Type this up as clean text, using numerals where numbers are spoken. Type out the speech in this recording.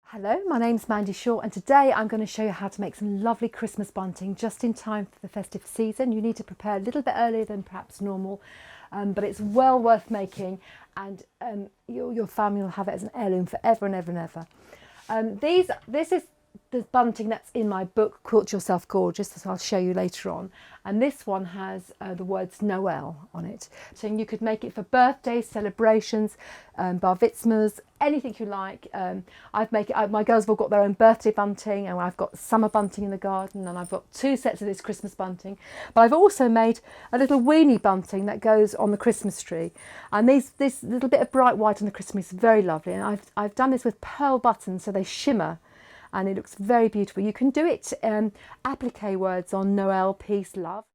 Hello, my name's Mandy Shaw and today I'm going to show you how to make some lovely Christmas bunting just in time for the festive season. You need to prepare a little bit earlier than perhaps normal, but it's well worth making, and your family will have it as an heirloom forever and ever and ever. This is the bunting that's in my book, Quilt Yourself Gorgeous, as I'll show you later on. And this one has the words Noel on it. So you could make it for birthdays, celebrations, bar mitzvahs, anything you like. My girls have all got their own birthday bunting, and I've got summer bunting in the garden, and I've got 2 sets of this Christmas bunting. But I've also made a little weenie bunting that goes on the Christmas tree. And this little bit of bright white on the Christmas is very lovely. And I've done this with pearl buttons so they shimmer, and it looks very beautiful. You can do it applique words on Noel, peace, love.